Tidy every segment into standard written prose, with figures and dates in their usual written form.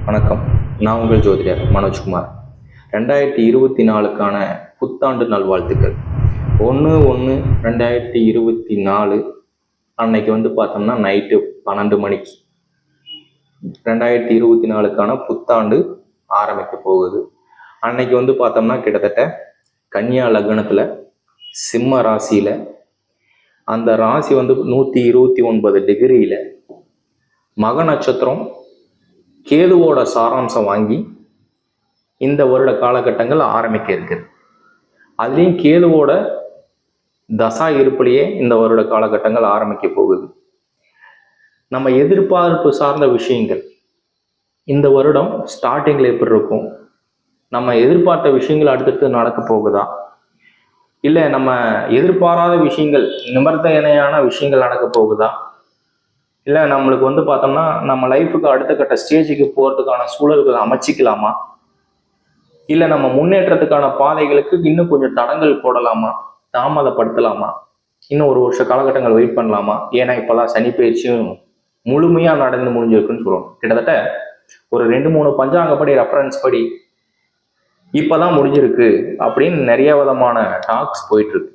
வணக்கம். நான் உங்கள் ஜோதிடர் மனோஜ்குமார். 2024க்கான புத்தாண்டு நல்வாழ்த்துக்கள். 1/1/2024 அன்னைக்கு பார்த்தோம்னா நைட்டு 12 மணிக்கு 2024க்கான புத்தாண்டு ஆரம்பிக்க போகுது. அன்னைக்கு பார்த்தோம்னா கிட்டத்தட்ட கன்னியா லக்னத்தில் சிம்ம ராசியில் அந்த ராசி 129 டிகிரியில் மக நட்சத்திரம் கேதுவோட சாராம்சம் வாங்கி இந்த வருட காலகட்டங்கள் ஆரம்பிக்க இருக்குது. அதுலேயும் கேதுவோட தசா இருப்பிலேயே இந்த வருட காலகட்டங்கள் ஆரம்பிக்க போகுது. நம்ம எதிர்பார்ப்பு சார்ந்த விஷயங்கள் இந்த வருடம் ஸ்டார்டிங்கில் எப்படி இருக்கும், நம்ம எதிர்பார்த்த விஷயங்கள் அடுத்தடுத்து நடக்க போகுதா, இல்லை நம்ம எதிர்பாராத விஷயங்கள் நிபந்தனையான விஷயங்கள் நடக்க போகுதா, இல்லை நம்மளுக்கு பார்த்தோம்னா நம்ம லைஃபுக்கு அடுத்த கட்ட ஸ்டேஜுக்கு போகிறதுக்கான சூழல்கள் அமைச்சிக்கலாமா, இல்லை நம்ம முன்னேற்றத்துக்கான பாதைகளுக்கு இன்னும் கொஞ்சம் தடங்கள் போடலாமா, தாமதப்படுத்தலாமா, இன்னும் ஒரு வருஷ காலகட்டங்கள் வெயிட் பண்ணலாமா. ஏன்னா இப்போல்லாம் சனி பயிற்சியும் முழுமையாக நடந்து முடிஞ்சிருக்குன்னு சொல்லுவோம். கிட்டத்தட்ட ஒரு 2-3 பஞ்சாங்கப்படி ரெஃபரன்ஸ் படி இப்போதான் முடிஞ்சிருக்கு அப்படின்னு நிறைய விதமான டாக்ஸ் போயிட்டு இருக்கு.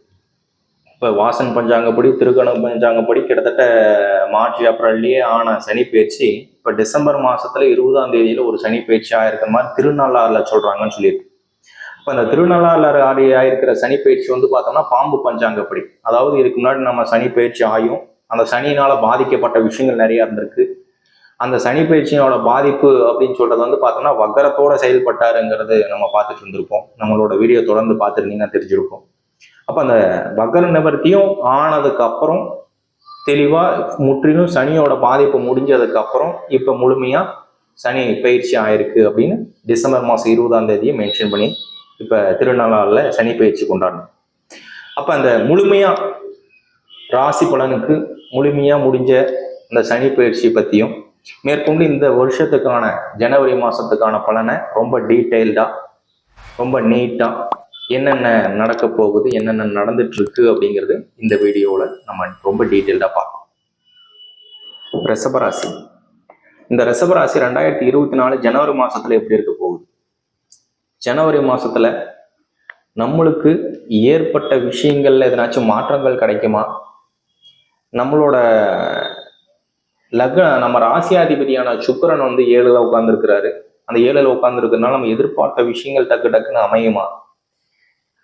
இப்போ வாசன் பஞ்சாங்கப்படி, திருக்கண பஞ்சாங்கப்படி கிட்டத்தட்ட மார்ச் ஏப்ரல்லையே ஆன சனி பயிற்சி இப்போ டிசம்பர் மாதத்துல 20ஆம் தேதியில ஒரு சனி பயிற்சி ஆயிருக்கிற மாதிரி திருநள்ளாறுல சொல்றாங்கன்னு சொல்லியிருக்கு. இப்போ அந்த திருநள்ளாறுல ஆயிருக்கிற சனி பயிற்சி பார்த்தோம்னா பாம்பு பஞ்சாங்கப்படி, அதாவது இதுக்கு முன்னாடி நம்ம சனி பயிற்சி ஆயும் அந்த சனியினால பாதிக்கப்பட்ட விஷயங்கள் நிறைய இருந்திருக்கு. அந்த சனி பயிற்சியோட பாதிப்பு அப்படின்னு சொல்றது பார்த்தோம்னா வக்கரத்தோட செயல்பட்டாருங்கிறது நம்ம பார்த்துட்டு இருந்திருப்போம். நம்மளோட வீடியோ தொடர்ந்து பார்த்துருந்தீங்கன்னா தெரிஞ்சிருக்கும். அப்போ அந்த வக்கர நிவர்த்தியும் ஆனதுக்கு அப்புறம் தெளிவா முற்றிலும் சனியோட பாதிப்பு முடிஞ்சதுக்கு அப்புறம் இப்ப முழுமையா சனி பயிற்சி ஆயிருக்கு அப்படின்னு டிசம்பர் மாதம் 20ஆம் தேதியை மென்ஷன் பண்ணி இப்ப திருநள்ளாறுல சனி பயிற்சி கொண்டாடணும். அப்ப அந்த முழுமையா ராசி பலனுக்கு முழுமையா முடிஞ்ச இந்த சனி பயிற்சி பத்தியும் மேற்கொண்டு இந்த வருஷத்துக்கான ஜனவரி மாசத்துக்கான பலனை ரொம்ப டீட்டெயில்டா ரொம்ப நீட்டா என்னென்ன நடக்க போகுது, என்னென்ன நடந்துட்டு இருக்கு அப்படிங்கிறது இந்த வீடியோவில் நம்ம ரொம்ப டீட்டெயில்டாக பார்க்கலாம். ரிஷபராசி. இந்த ரிஷபராசி 2024 ஜனவரி மாசத்துல எப்படி இருக்க போகுது? ஜனவரி மாசத்துல நம்மளுக்கு ஏற்பட்ட விஷயங்கள்ல எதனாச்சும் மாற்றங்கள் கிடைக்குமா? நம்மளோட நம்ம ராசியாதிபதியான சுக்கிரன் 7ல உட்கார்ந்துருக்கிறாரு. அந்த 7ல உட்கார்ந்துருக்கிறதுனால நம்ம எதிர்பார்த்த விஷயங்கள் டக்கு டக்குன்னு அமையுமா?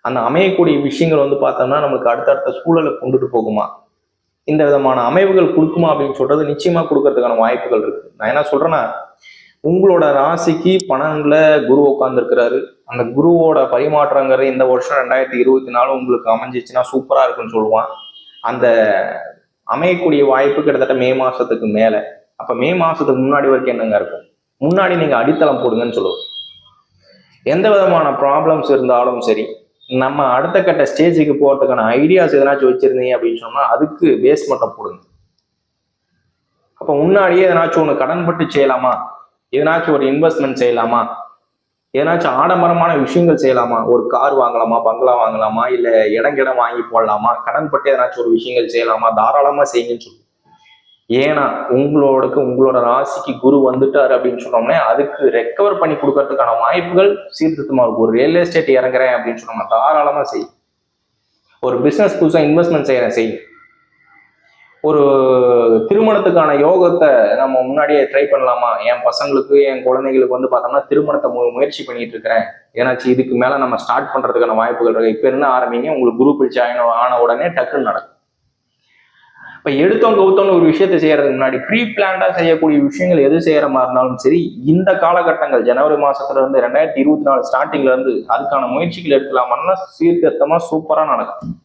அந்த அமையக்கூடிய விஷயங்கள் பார்த்தோம்னா நம்மளுக்கு அடுத்தடுத்த சூழலை கொண்டுட்டு போகுமா? இந்த விதமான அமைவுகள் கொடுக்குமா அப்படின்னு சொல்றது நிச்சயமா கொடுக்கறதுக்கான வாய்ப்புகள் இருக்கு. நான் என்ன சொல்றேன்னா, உங்களோட ராசிக்கு 12ல குரு உட்கார்ந்துருக்கிறாரு. அந்த குருவோட பரிமாற்றங்கிறது இந்த வருஷம் 2024 உங்களுக்கு அமைஞ்சிச்சுன்னா சூப்பரா இருக்குன்னு சொல்லுவான். அந்த அமையக்கூடிய வாய்ப்பு கிட்டத்தட்ட மே மாசத்துக்கு மேல. அப்ப மே மாசத்துக்கு முன்னாடி வரைக்கும் என்னங்க இருக்கும்? முன்னாடி நீங்க அடித்தளம் போடுங்கன்னு சொல்லுவோம். எந்த விதமான ப்ராப்ளம்ஸ் இருந்தாலும் சரி, நம்ம அடுத்த கட்ட ஸ்டேஜுக்கு போறதுக்கான ஐடியாஸ் எதனாச்சும் வச்சிருந்தீங்க அப்படின்னு சொன்னா அதுக்கு பேஸ்மெண்ட்டை போடுங்க. அப்ப முன்னாடியே எதனாச்சும் ஒன்று கடன்பட்டு செய்யலாமா, எதனாச்சும் ஒரு இன்வெஸ்ட்மெண்ட் செய்யலாமா, எதனாச்சும் ஆடம்பரமான விஷயங்கள் செய்யலாமா, ஒரு கார் வாங்கலாமா, பங்களா வாங்கலாமா, இல்ல இடம் வாங்கி போடலாமா, கடன்பட்டு எதனாச்சும் ஒரு விஷயங்கள் செய்யலாமா, தாராளமா செய்யுங்கன்னு சொல்லு. ஏன்னா உங்களோட ராசிக்கு குரு வந்துட்டாரு அப்படின்னு சொன்னோம்னா அதுக்கு ரெக்கவர் பண்ணி கொடுக்கறதுக்கான வாய்ப்புகள் சீர்திருத்தமா இருக்கும். ஒரு ரியல் எஸ்டேட் இறங்குறேன் அப்படின்னு சொன்னோம்னா தாராளமா செய்யும். ஒரு பிசினஸ் புதுசா இன்வெஸ்ட்மெண்ட் செய்யறேன் செய்யும். ஒரு திருமணத்துக்கான யோகத்தை நம்ம முன்னாடியே ட்ரை பண்ணலாமா, என் பசங்களுக்கு என் குழந்தைகளுக்கு பார்த்தோம்னா திருமணத்தை முயற்சி பண்ணிட்டு இருக்கிறேன், ஏன்னாச்சு இதுக்கு மேல நம்ம ஸ்டார்ட் பண்றதுக்கான வாய்ப்புகள் இருக்கு. இப்ப என்ன ஆரம்பிங்க, உங்களுக்கு குரு பிடிச்ச ஆன உடனே டக்குன்னு நடக்கும். இப்ப எடுத்தோம் கவுத்தோன்னு ஒரு விஷயத்தை செய்யறதுக்கு முன்னாடி ப்ரீ பிளான்டா செய்யக்கூடிய விஷயங்கள் எது செய்யற மாதிரி இருந்தாலும் சரி, இந்த காலகட்டங்கள் ஜனவரி மாசத்துல இருந்து 2024 ஸ்டார்டிங்ல இருந்து அதுக்கான முயற்சிகள் எடுக்கலாமான்னா சீர்திருத்தமா சூப்பரா நடக்கும்.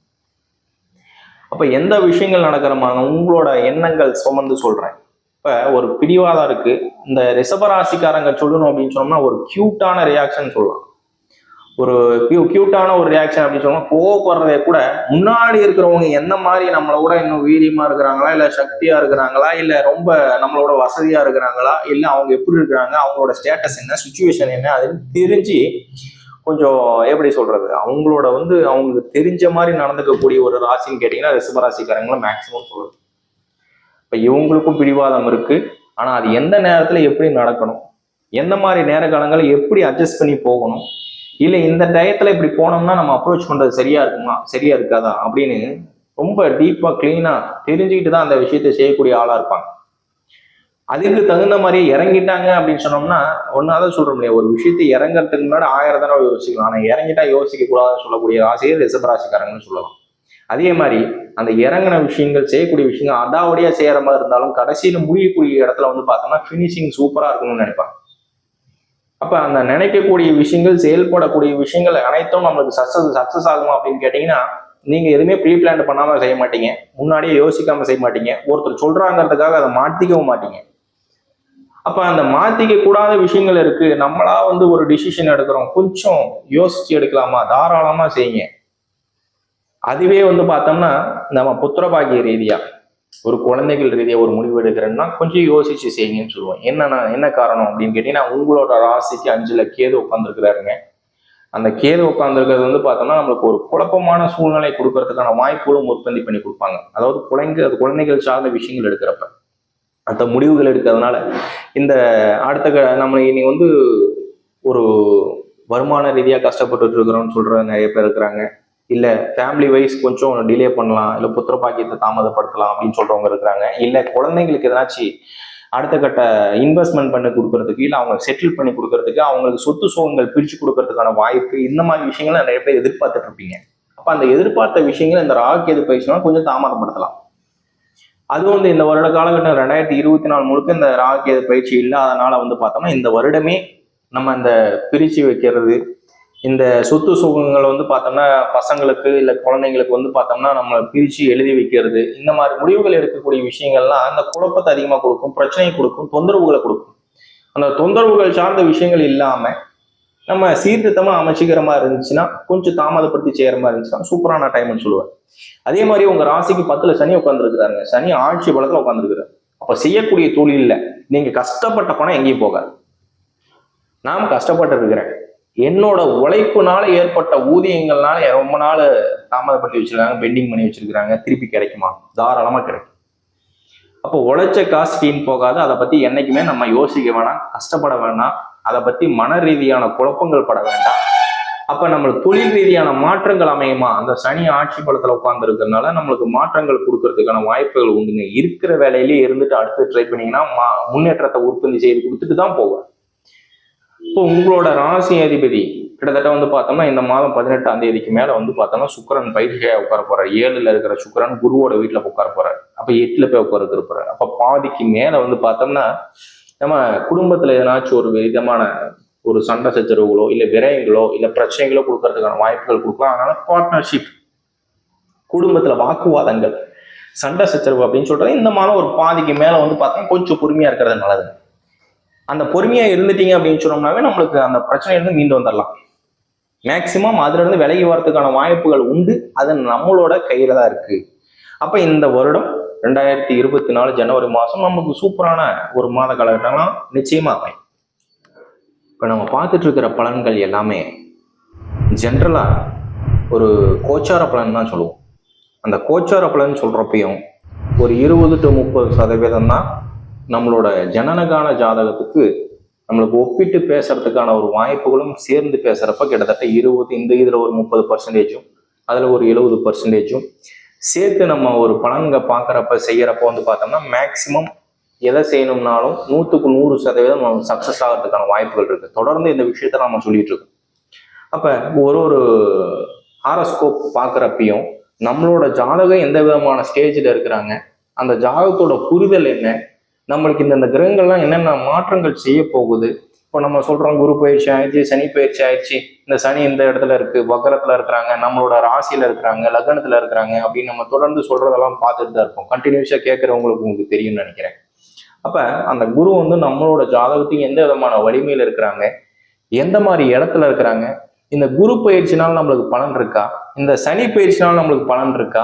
அப்ப எந்த விஷயங்கள் நடக்கிற மாதிரி உங்களோட எண்ணங்கள் சுமந்து சொல்றேன். இப்ப ஒரு பிடிவாதம் இருக்கு, இந்த ரிஷபராசிக்காரங்க சொல்லணும் அப்படின்னு சொன்னோம்னா ஒரு கியூட்டான ரியாக்ஷன் சொல்லலாம். ஒரு கியூட்டான ஒரு ரியாக்ஷன் அப்படின்னு சொன்னா கோவப்படுறதே கூட முன்னாடி இருக்கிறவங்க என்ன மாதிரி நம்மளோட இன்னும் வீரியமா இருக்கிறாங்களா, இல்ல சக்தியா இருக்கிறாங்களா, இல்ல ரொம்ப நம்மளோட வசதியா இருக்கிறாங்களா, இல்ல அவங்க எப்படி இருக்கிறாங்க, அவங்களோட ஸ்டேட்டஸ் என்ன, சுச்சுவேஷன் என்ன, அதுன்னு தெரிஞ்சு கொஞ்சம் எப்படி சொல்றது, அவங்களோட அவங்களுக்கு தெரிஞ்ச மாதிரி நடந்துக்கக்கூடிய ஒரு ராசின்னு கேட்டீங்கன்னா ரிஷபராசிக்காரங்களும் மேக்சிமம் சொல்றது. இப்ப இவங்களுக்கும் பிடிவாதம் இருக்கு. ஆனா அது எந்த நேரத்துல எப்படி நடக்கணும், எந்த மாதிரி நேர காலங்களை எப்படி அட்ஜஸ்ட் பண்ணி போகணும், இல்லை இந்த டயத்துல இப்படி போனோம்னா நம்ம அப்ரோச் பண்றது சரியா இருக்குமா சரியா இருக்காதா அப்படின்னு ரொம்ப டீப்பா கிளீனா தெரிஞ்சுக்கிட்டு தான் அந்த விஷயத்தை செய்யக்கூடிய ஆளா இருப்பாங்க. அதுக்கு தகுந்த மாதிரி இறங்கிட்டாங்க அப்படின்னு சொன்னோம்னா ஒன்னாதான் சொல்ற முடியாது. ஒரு விஷயத்தை இறங்குறதுக்கு முன்னாடி 1000 தடவை யோசிக்கலாம். ஆனா இறங்கிட்டா யோசிக்க கூடாதுன்னு சொல்லக்கூடிய ராசியே ரிஷபராசிக்காரங்கன்னு சொல்லலாம். அதே மாதிரி அந்த இறங்கின விஷயங்கள் செய்யக்கூடிய விஷயங்கள் அடாவடியா செய்யற மாதிரி இருந்தாலும் கடைசியில முடியக்கூடிய இடத்துல வந்து பார்த்தோம்னா ஃபினிஷிங் சூப்பரா இருக்கணும்னு நினைப்பாங்க. அப்ப அந்த நினைக்கக்கூடிய விஷயங்கள் செயல்படக்கூடிய விஷயங்கள் அனைத்தும் நம்மளுக்கு சக்சஸ் ஆகுமா அப்படின்னு கேட்டீங்கன்னா நீங்க எதுவுமே ப்ரீ பிளான் பண்ணாம செய்ய மாட்டீங்க, முன்னாடியே யோசிக்காம செய்ய மாட்டீங்க, ஒருத்தர் சொல்றாங்கிறதுக்காக அதை மாத்திக்கவும் மாட்டீங்க. அப்ப அந்த மாத்திக்க கூடாத விஷயங்கள் இருக்கு, நம்மளா வந்து ஒரு டிசிஷன் எடுக்கிறோம், கொஞ்சம் யோசிச்சு எடுக்கலாமா, தாராளமா செய்யுங்க. அதுவே வந்து பார்த்தோம்னா நம்ம புத்திரபாகிய ரீதியா ஒரு குழந்தைகள் ரீதியா ஒரு முடிவு எடுக்கிறேன்னா கொஞ்சம் யோசிச்சு செய்யுங்கன்னு சொல்லுவோம். என்ன காரணம் அப்படின்னு கேட்டீங்கன்னா உங்களோட ராசிக்கு 5ல கேது உட்காந்துருக்கிறாருங்க. அந்த கேது உட்காந்துருக்கிறது வந்து பார்த்தோம்னா நம்மளுக்கு ஒரு குழப்பமான சூழ்நிலை கொடுக்கறதுக்கான வாய்ப்புகளும் உற்பத்தி பண்ணி கொடுப்பாங்க. அதாவது குழந்தைகள் சார்ந்த விஷயங்கள் எடுக்கிறப்ப அந்த முடிவுகள் எடுக்கிறதுனால இந்த நம்ம இனி வந்து ஒரு வருமான ரீதியாக கஷ்டப்பட்டு இருக்கிறோம்னு சொல்ற நிறைய பேர் இருக்கிறாங்க. இல்ல ஃபேமிலி வைஸ் கொஞ்சம் டிலே பண்ணலாம், இல்ல புத்திர பாக்கியத்தை தாமதப்படுத்தலாம் அப்படின்னு சொல்றவங்க இருக்கிறாங்க. இல்ல குழந்தைங்களுக்கு ஏதாச்சும் அடுத்த கட்ட இன்வெஸ்ட்மெண்ட் பண்ணி கொடுக்கறதுக்கு, இல்ல அவங்க செட்டில் பண்ணி கொடுக்கறதுக்கு, அவங்களுக்கு சொத்து சுகங்கள் பிரிச்சு கொடுக்கறதுக்கான வாய்ப்பு, இந்த மாதிரி விஷயங்களை நிறைய பேர் எதிர்பார்த்துட்டு இருப்பீங்க. அப்ப அந்த எதிர்பார்த்த விஷயங்கள் இந்த ராகு பயிற்சினா கொஞ்சம் தாமதப்படுத்தலாம். அது வந்து இந்த வருட காலகட்டம் 2024 முழுக்க இந்த ராகு பயிற்சி இல்லாதனால வந்து பார்த்தோம்னா இந்த வருடமே நம்ம இந்த பிரிச்சு வைக்கிறது, இந்த சொத்து சுகங்களை வந்து பார்த்தோம்னா பசங்களுக்கு இல்லை குழந்தைங்களுக்கு வந்து பார்த்தோம்னா நம்ம பிரித்து எழுதி வைக்கிறது, இந்த மாதிரி முடிவுகள் எடுக்கக்கூடிய விஷயங்கள்லாம் அந்த குழப்பத்தை அதிகமாக கொடுக்கும், பிரச்சனையை கொடுக்கும், தொந்தரவுகளை கொடுக்கும். அந்த தொந்தரவுகள் சார்ந்த விஷயங்கள் இல்லாமல் நம்ம சீர்திருத்தமாக அமைச்சிக்கிற மாதிரி இருந்துச்சுன்னா, கொஞ்சம் தாமதப்படுத்தி செய்கிற மாதிரி இருந்துச்சுன்னா சூப்பரான டைம்னு சொல்லுவேன். அதே மாதிரி உங்கள் ராசிக்கு 10ல் சனி உட்காந்துருக்குறாருங்க. சனி ஆட்சி பலத்தில் உட்காந்துருக்குறாரு. அப்போ செய்யக்கூடிய தொழிலில் நீங்கள் கஷ்டப்பட்ட பணம் எங்கேயும் போகாது. நான் கஷ்டப்பட்டு இருக்கிறேன், என்னோட உழைப்புனால ஏற்பட்ட ஊதியங்கள்னால ரொம்ப நாள் தாமதப்படுத்தி வச்சிருக்காங்க, பெண்டிங் பண்ணி வச்சிருக்கிறாங்க, திருப்பி கிடைக்குமா? தாராளமா கிடைக்கும். அப்போ உழைச்ச காசு வீண் போகாது. அதை பத்தி என்னைக்குமே நம்ம யோசிக்க வேணாம், கஷ்டப்பட வேண்டாம், அதை பத்தி மன ரீதியான குழப்பங்கள் பட வேண்டாம். அப்ப நம்மளுக்கு தொழில் ரீதியான மாற்றங்கள் அமையுமா? அந்த சனி ஆட்சி பலத்துல உட்கார்ந்து இருக்கிறதுனால நம்மளுக்கு மாற்றங்கள் கொடுக்கறதுக்கான வாய்ப்புகள் உண்டுங்க. இருக்கிற வேலையிலேயே இருந்துட்டு அடுத்து ட்ரை பண்ணீங்கன்னா முன்னேற்றத்தை உற்பத்தி செய்து கொடுத்துட்டு தான் போவேன். இப்போ உங்களோட ராசி அதிபதி கிட்டத்தட்ட வந்து பார்த்தோம்னா இந்த மாதம் 18ஆம் தேதிக்கு மேல வந்து பார்த்தோம்னா சுக்கிரன் பயிற்சியா உட்கார போறாரு. 7ல் இருக்கிற சுக்கிரன் குருவோட வீட்டுல உட்கார போறாரு. அப்ப 8ல் போய் உட்கார போறாரு. அப்ப பாதிக்கு மேல வந்து பார்த்தோம்னா நம்ம குடும்பத்துல எதனாச்சும் ஒரு விதமான ஒரு சண்டை சச்சரவுகளோ இல்ல விரயங்களோ இல்ல பிரச்சனைகளோ கொடுக்கறதுக்கான வாய்ப்புகள் கொடுக்கலாம். அதனால பார்ட்னர்ஷிப், குடும்பத்துல வாக்குவாதங்கள், சண்டை சச்சரவு அப்படின்னு சொல்றது இந்த மாதம் ஒரு பாதிக்கு மேல வந்து பார்த்தோம்னா கொஞ்சம் பொறுமையா இருக்கிறது நல்லது. அந்த பொறுமையா இருந்துட்டீங்க அப்படின்னு சொன்னோம்னாவே நம்மளுக்கு அந்த பிரச்சனையிலிருந்து மீண்டு வந்துடலாம். மேக்சிமம் அதுல இருந்து விலகி வரதுக்கான வாய்ப்புகள் உண்டு. அது நம்மளோட கையில தான் இருக்கு. அப்ப இந்த வருடம் 2024 ஜனவரி மாதம் நமக்கு சூப்பரான ஒரு மாத காலகட்டம்லாம் நிச்சயமா அமையும். இப்ப நம்ம பார்த்துட்டு இருக்கிற பலன்கள் எல்லாமே ஜென்ரலா ஒரு கோச்சார பலன் தான் சொல்லுவோம். அந்த கோச்சார பலன் சொல்றப்பையும் ஒரு 20 to 30% தான் நம்மளோட ஜனனகால ஜாதகத்துக்கு நம்மளுக்கு ஒப்பிட்டு பேசுறதுக்கான ஒரு வாய்ப்புகளும் சேர்ந்து பேசுறப்ப கிட்டத்தட்ட 20, இந்த இதுல ஒரு 30%, அதுல ஒரு 70% சேர்த்து நம்ம ஒரு பலன்களை பார்க்குறப்ப செய்யறப்ப வந்து பார்த்தோம்னா மேக்சிமம் எதை செய்யணும்னாலும் 100க்கு 100% நம்ம சக்சஸ் ஆகிறதுக்கான வாய்ப்புகள் இருக்கு. தொடர்ந்து இந்த விஷயத்த நம்ம சொல்லிட்டு இருக்கோம். அப்ப ஒரு ஹாரோஸ்கோப் பார்க்குறப்பையும் நம்மளோட ஜாதகம் எந்த விதமான ஸ்டேஜில் இருக்கிறாங்க, அந்த ஜாதகத்தோட புரிதல் என்ன, நம்மளுக்கு இந்த கிரகங்கள்லாம் என்னென்ன மாற்றங்கள் செய்ய போகுது. இப்போ நம்ம சொல்றோம் குரு பயிற்சி ஆயிடுச்சு, சனி பயிற்சி ஆயிடுச்சு, இந்த சனி இந்த இடத்துல இருக்கு, வக்கரத்துல இருக்கிறாங்க, நம்மளோட ராசியில இருக்கிறாங்க, லக்னத்துல இருக்கிறாங்க அப்படின்னு நம்ம தொடர்ந்து சொல்றதெல்லாம் பார்த்துட்டு தான் இருப்போம். கண்டினியூஸா கேட்கறவங்களுக்கு உங்களுக்கு தெரியும்னு நினைக்கிறேன். அப்ப அந்த குரு வந்து நம்மளோட ஜாதகத்துக்கு எந்த விதமான வலிமையில இருக்கிறாங்க, எந்த மாதிரி இடத்துல இருக்கிறாங்க, இந்த குரு பயிற்சினால நம்மளுக்கு பலன் இருக்கா, இந்த சனி பயிற்சினால நம்மளுக்கு பலன் இருக்கா,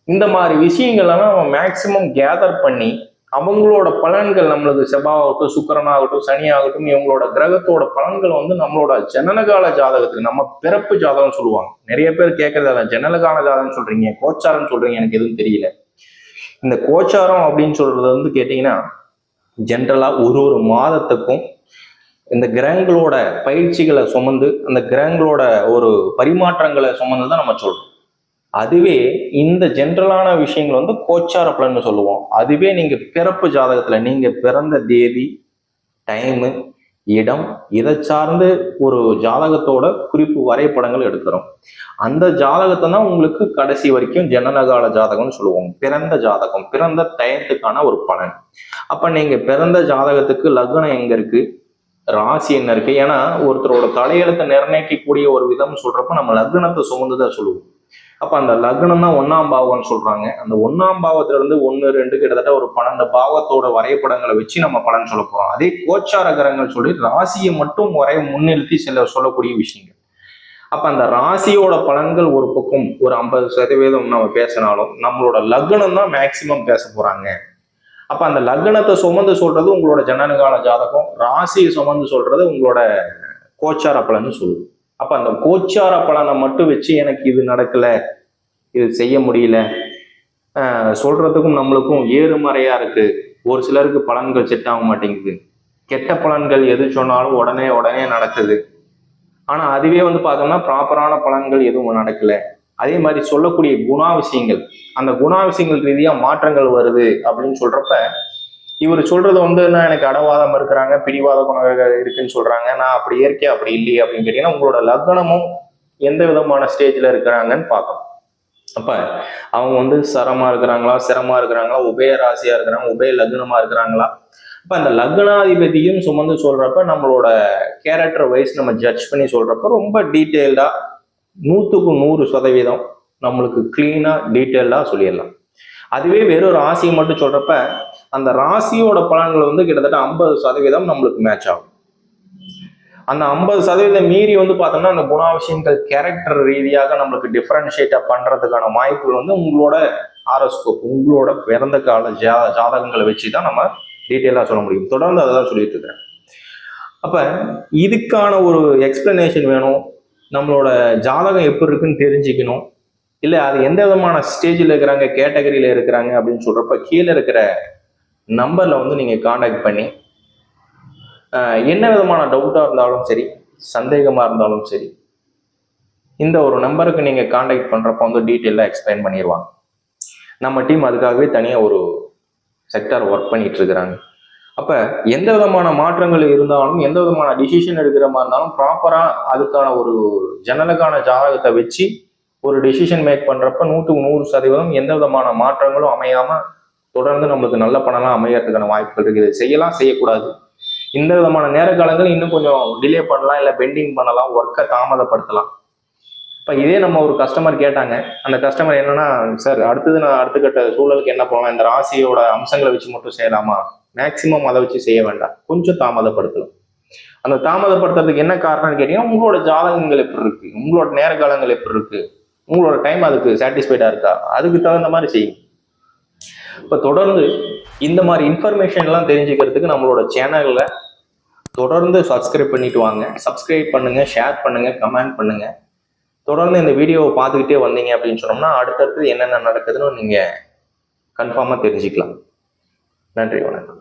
இந்த மாதிரி விஷயங்கள்லாம் நம்ம மேக்சிமம் கேதர் பண்ணி அவங்களோட பலன்கள் நம்மளுக்கு செவ்வாயாகட்டும், சுக்கிரனாகட்டும், சனி ஆகட்டும், இவங்களோட கிரகத்தோட பலன்கள் வந்து நம்மளோட ஜனனகால ஜாதகத்துக்கு, நம்ம பிறப்பு ஜாதகம் சொல்லுவாங்க. நிறைய பேர் கேட்கறது அதான், ஜனனகால ஜாதகம் சொல்றீங்க, கோச்சாரம் சொல்றீங்க, எனக்கு எதுவும் தெரியல. இந்த கோச்சாரம் அப்படின்னு சொல்றது வந்து கேட்டீங்கன்னா ஜென்ரலா ஒரு மாதத்துக்கும் இந்த கிரகங்களோட பயிற்சிகளை சுமந்து அந்த கிரகங்களோட ஒரு பரிமாற்றங்களை சுமந்து தான் நம்ம சொல்றோம். அதுவே இந்த ஜென்ரலான விஷயங்கள் வந்து கோச்சார பலன்னு சொல்லுவோம். அதுவே நீங்க பிறப்பு ஜாதகத்துல நீங்க பிறந்த தேதி, டைமு, இடம் இதை சார்ந்து ஒரு ஜாதகத்தோட குறிப்பு வரைபடங்கள் எடுக்கிறோம். அந்த ஜாதகத்தை தான் உங்களுக்கு கடைசி வரைக்கும் ஜனனகால ஜாதகம்னு சொல்லுவோம். பிறந்த ஜாதகம், பிறந்த டயத்துக்கான ஒரு பலன். அப்ப நீங்க பிறந்த ஜாதகத்துக்கு லக்னம் எங்க இருக்கு, ராசி என்ன இருக்கு, ஏன்னா ஒருத்தரோட தலையெழுத்தை நிர்ணயிக்கக்கூடிய ஒரு விதம் சொல்றப்ப நம்ம லக்னத்தை சுமந்துதான் சொல்லுவோம். அப்ப அந்த லக்னம் தான் 1ஆம் பாவம்னு சொல்றாங்க. அந்த 1ஆம் பாவத்துல இருந்து 1, 2 கிட்டத்தட்ட ஒரு 12 பாவத்தோட வரைபடங்களை வச்சு நம்ம பலன் சொல்ல போறோம். அதே கோச்சார கிரகங்கள் சொல்லி ராசியை மட்டும் முன்னிறுத்தி சொல்லக்கூடிய விஷயங்கள். அப்ப அந்த ராசியோட பலன்கள் ஒரு பக்கம் ஒரு 50% நம்ம பேசினாலும் நம்மளோட லக்னம் தான் மேக்சிமம் பேச போறாங்க. அப்ப அந்த லக்னத்தை சுமந்து சொல்றது உங்களோட ஜனனகால ஜாதகம், ராசியை சுமந்து சொல்றது உங்களோட கோச்சார பலன்னு சொல்லுவோம். அப்ப அந்த கோச்சார பலனை மட்டும் வச்சு எனக்கு இது நடக்கல, இது செய்ய முடியல சொல்றதுக்கும் நம்மளுக்கும் ஏறுமறையா இருக்கு. ஒரு சிலருக்கு பலன்கள் செட் ஆக மாட்டேங்குது, கெட்ட பலன்கள் எது சொன்னாலும் உடனே நடக்குது. ஆனா அதுவே வந்து பார்த்தோம்னா ப்ராப்பரான பலன்கள் எதுவும் நடக்கல. அதே மாதிரி சொல்லக்கூடிய குணாதிசயங்கள், அந்த குணாதிசயங்கள் ரீதியா மாற்றங்கள் வருது அப்படின்னு சொல்றப்ப இவர் சொல்றது வந்து எனக்கு அடவாதம் இருக்கிறாங்க, பிடிவாத குணங்கள் இருக்குன்னு சொல்றாங்க. நான் அப்படி இயற்கை அப்படி இல்லையே அப்படின்னு கேட்டீங்கன்னா உங்களோட லக்னமும் எந்த விதமான ஸ்டேஜ்ல இருக்கிறாங்கன்னு பார்க்கணும். அப்ப அவங்க வந்து சரமா இருக்கிறாங்களா, சிரமா இருக்கிறாங்களா, உபய ராசியா இருக்கிறாங்க, உபய லக்னமா இருக்கிறாங்களா. அப்ப அந்த லக்னாதிபதியும் சுமந்து சொல்றப்ப நம்மளோட கேரக்டர் வைஸ் நம்ம ஜட்ஜ் பண்ணி சொல்றப்ப ரொம்ப டீட்டெயில்டா 100க்கு 100% நம்மளுக்கு கிளீனா டீட்டெயில்டா சொல்லிடலாம். அதுவே வெறும் ராசியை மட்டும் சொல்றப்ப அந்த ராசியோட பலன்கள் வந்து கிட்டத்தட்ட 50% நம்மளுக்கு மேட்ச் ஆகும். அந்த 50% மீறி வந்து பார்த்தோம்னா அந்த குணாதிசயங்கள் கேரக்டர் ரீதியாக நம்மளுக்கு டிஃபரன்ஷியேட்டா பண்றதுக்கான வாய்ப்புகள் வந்து உங்களோட ஆரோஸ்கோப், உங்களோட பிறந்த கால ஜாதகங்களை வச்சுதான் நம்ம டீட்டெயிலா சொல்ல முடியும். தொடர்ந்து அதை தான் சொல்லிட்டு இருக்கிறேன். அப்ப இதுக்கான ஒரு எக்ஸ்பிளனேஷன் வேணும், நம்மளோட ஜாதகம் எப்படி இருக்குன்னு தெரிஞ்சுக்கணும், இல்லை அது எந்த விதமான ஸ்டேஜில் இருக்கிறாங்க, கேட்டகரியில இருக்கிறாங்க அப்படின்னு சொல்றப்ப கீழே இருக்கிற நம்பர்ல வந்து நீங்க காண்டாக்ட் பண்ணி என்ன விதமான டவுட்டா இருந்தாலும் சரி, சந்தேகமா இருந்தாலும் சரி, இந்த ஒரு நம்பருக்கு நீங்க காண்டாக்ட் பண்றப்ப வந்து டீட்டெயிலா எக்ஸ்பிளைன் பண்ணிடுவாங்க. நம்ம டீம் அதுக்காகவே தனியா ஒரு செக்டார் ஒர்க் பண்ணிட்டு இருக்கிறாங்க. அப்ப எந்த விதமான மாற்றங்கள் இருந்தாலும், எந்த விதமான டிசிஷன் எடுக்கிற மாதிரி இருந்தாலும் ப்ராப்பரா அதுக்கான ஒரு ஜனனகான ஜாதகத்தை வச்சு ஒரு டிசிஷன் மேக் பண்றப்ப 100க்கு 100% எந்த விதமான மாற்றங்களும் அமையாம தொடர்ந்து நம்மளுக்கு நல்ல பணம்லாம் அமையறதுக்கான வாய்ப்புகள் இருக்கு. இதை செய்யலாம், செய்யக்கூடாது. இந்த விதமான நேர காலங்கள் இன்னும் கொஞ்சம் டிலே பண்ணலாம், இல்லை பெண்டிங் பண்ணலாம், ஒர்க்கை தாமதப்படுத்தலாம். இப்போ இதே நம்ம ஒரு கஸ்டமர் கேட்டாங்க, அந்த கஸ்டமர் என்னன்னா, சார் அடுத்தது நான் அடுத்த கட்ட சூழலுக்கு என்ன போகலாம், இந்த ராசியோட அம்சங்களை வச்சு மட்டும் செய்யலாமா, மேக்சிமம் அதை வச்சு செய்ய வேண்டாம், கொஞ்சம் தாமதப்படுத்தலாம். அந்த தாமதப்படுத்துறதுக்கு என்ன காரணம்னு கேட்டீங்கன்னா உங்களோட ஜாதகங்கள் எப்படி இருக்கு, உங்களோட நேர காலங்கள் எப்படி இருக்கு, உங்களோட டைம் அதுக்கு சாட்டிஸ்ஃபைடா இருக்கா, அதுக்கு தகுந்த மாதிரி செய்யும். இப்போ தொடர்ந்து இந்த மாதிரி இன்ஃபர்மேஷன் எல்லாம் தெரிஞ்சுக்கிறதுக்கு நம்மளோட சேனல்ல தொடர்ந்து சப்ஸ்கிரைப் பண்ணிட்டு வாங்க. சப்ஸ்கிரைப் பண்ணுங்க, ஷேர் பண்ணுங்க, கமெண்ட் பண்ணுங்க. தொடர்ந்து இந்த வீடியோவை பார்த்துக்கிட்டே வந்தீங்க அப்படின்னு சொன்னோம்னா அடுத்தடுத்து என்னென்ன நடக்குதுன்னு நீங்க கன்ஃபார்மா தெரிஞ்சுக்கலாம். நன்றி, வணக்கம்.